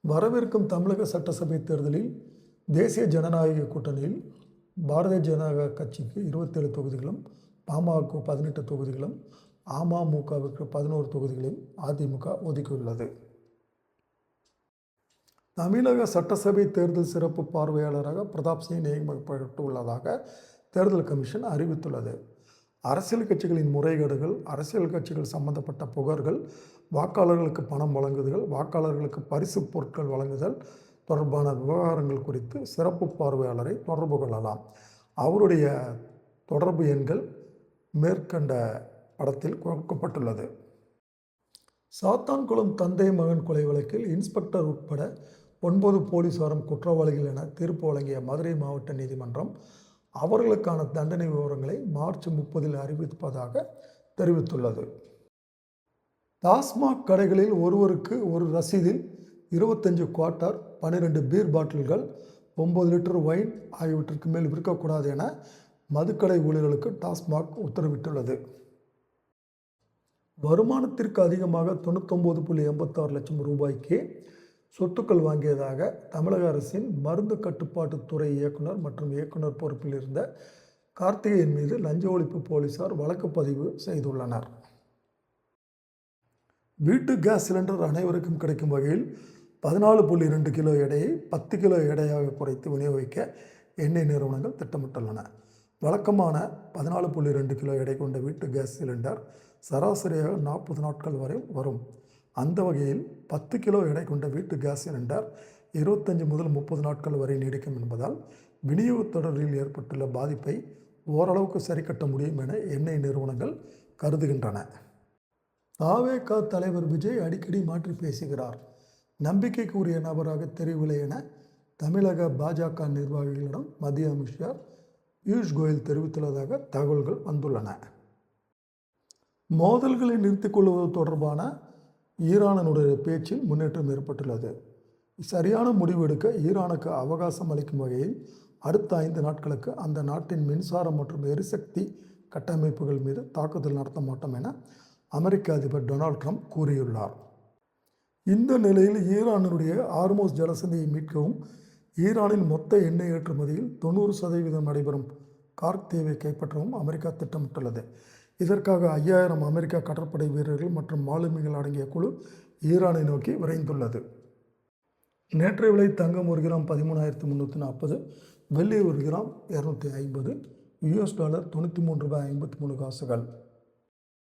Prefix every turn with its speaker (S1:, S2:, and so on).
S1: வரவிருக்கும் தமிழக சட்டசபை தேர்தலில் தேசிய ஜனநாயக கூட்டணியில் பாரதிய ஜனதா கட்சிக்கு 27 தொகுதிகளும், பாமகவுக்கு 18 தொகுதிகளும், அமமுகவிற்கு 11 தொகுதிகளையும் அதிமுக ஒதுக்கியுள்ளது. தமிழக சட்டசபை தேர்தல் சிறப்பு பார்வையாளராக பிரதாப் சிங் நியமிக்கப்பட்டுள்ளதாக தேர்தல் கமிஷன் அறிவித்துள்ளது. அரசியல் கட்சிகளின் முறைகேடுகள், அரசியல் கட்சிகள் சம்பந்தப்பட்ட புகார்கள், வாக்காளர்களுக்கு பணம் வழங்குதல், வாக்காளர்களுக்கு பரிசு பொருட்கள் வழங்குதல் தொடர்பான விவகாரங்கள் குறித்து சிறப்பு பார்வையாளரை தொடர்பு கொள்ளலாம். அவருடைய தொடர்பு எண்கள் மேற்கண்ட படத்தில் கொடுக்கப்பட்டுள்ளது. சாத்தான்குளம் தந்தை மகன் கொலை வழக்கில் இன்ஸ்பெக்டர் உட்பட 9 போலீசாரும் குற்றவாளிகள் என தீர்ப்பு வழங்கிய மதுரை மாவட்ட நீதிமன்றம் அவர்களுக்கான தண்டனை விவரங்களை மார்ச் 30 அறிவிப்பதாக தெரிவித்துள்ளது. டாஸ்மாக் கடைகளில் ஒருவருக்கு ஒரு ரசீதில் 25 குவார்ட்டர், 12 பீர் பாட்டில்கள், 9 லிட்டர் ஒயின் ஆகியவற்றிற்கு மேல் விற்கக்கூடாது என மதுக்கடை ஊழியர்களுக்கு டாஸ்மாக் உத்தரவிட்டுள்ளது. வருமானத்திற்கு அதிகமாக 99.86 லட்சம் ரூபாய்க்கு சொத்துக்கள் வாங்கியதாக தமிழக அரசின் மருந்து கட்டுப்பாட்டுத்துறை இயக்குனர் மற்றும் இயக்குனர் பொறுப்பில் இருந்த கார்த்திகேயன் மீது லஞ்ச ஒழிப்பு போலீசார் வழக்கு பதிவு செய்துள்ளனர். வீட்டு கேஸ் சிலிண்டர் அனைவருக்கும் கிடைக்கும் வகையில் 14.2 கிலோ எடையை 10 கிலோ எடையாக குறைத்து விநியோகிக்க எண்ணெய் நிறுவனங்கள் திட்டமிட்டுள்ளன. வழக்கமான 14.2 கிலோ எடை கொண்ட வீட்டு கேஸ் சிலிண்டர் சராசரியாக 40 நாட்கள் வரை வரும். அந்த வகையில் 10 கிலோ எடை கொண்ட வீட்டு கேஸ் சிலிண்டர் 25 முதல் 30 நாட்கள் வரை நீடிக்கும் என்பதால் விநியோகத் தொடரில் ஏற்பட்டுள்ள பாதிப்பை ஓரளவுக்கு சரி கட்ட முடியும் என எண்ணெய் நிறுவனங்கள் கருதுகின்றன. தாவேகா தலைவர் விஜய் அடிக்கடி மாற்றி பேசுகிறார். நம்பிக்கைக்குரிய நபராக தெரியவில்லை என தமிழக பாஜக நிர்வாகிகளிடம் மத்திய அமைச்சர் பியூஷ் கோயல் தெரிவித்துள்ளதாக தகவல்கள் வந்துள்ளன. மோதல்களை நிறுத்திக் கொள்வது தொடர்பான ஈரானுடைய பேச்சில் முன்னேற்றம் ஏற்பட்டுள்ளது. சரியான முடிவு எடுக்க ஈரானுக்கு அவகாசம் அளிக்கும் வகையில் அடுத்த 5 நாட்களுக்கு அந்த நாட்டின் மின்சாரம் மற்றும் எரிசக்தி கட்டமைப்புகள் மீது தாக்குதல் நடத்த மாட்டோம் என அமெரிக்க அதிபர் டொனால்ட் ட்ரம்ப் கூறியுள்ளார். இந்த நிலையில் ஈரானுடைய ஹார்மோஸ் ஜலசந்தியை மீட்கவும், ஈரானின் மொத்த எண்ணெய் ஏற்றுமதியில் 90% நடைபெறும் கார்க் தீவை கைப்பற்றவும் அமெரிக்கா திட்டமிட்டுள்ளது. இதற்காக 5000 அமெரிக்க கடற்படை வீரர்கள் மற்றும் மாலுமிகள் அடங்கிய குழு ஈரானை நோக்கி விரைந்துள்ளது. நேற்றைய விலை தங்கம் 1 கிராம் 13,340, வெள்ளி 1 கிராம் 250, US டாலர் $93.53.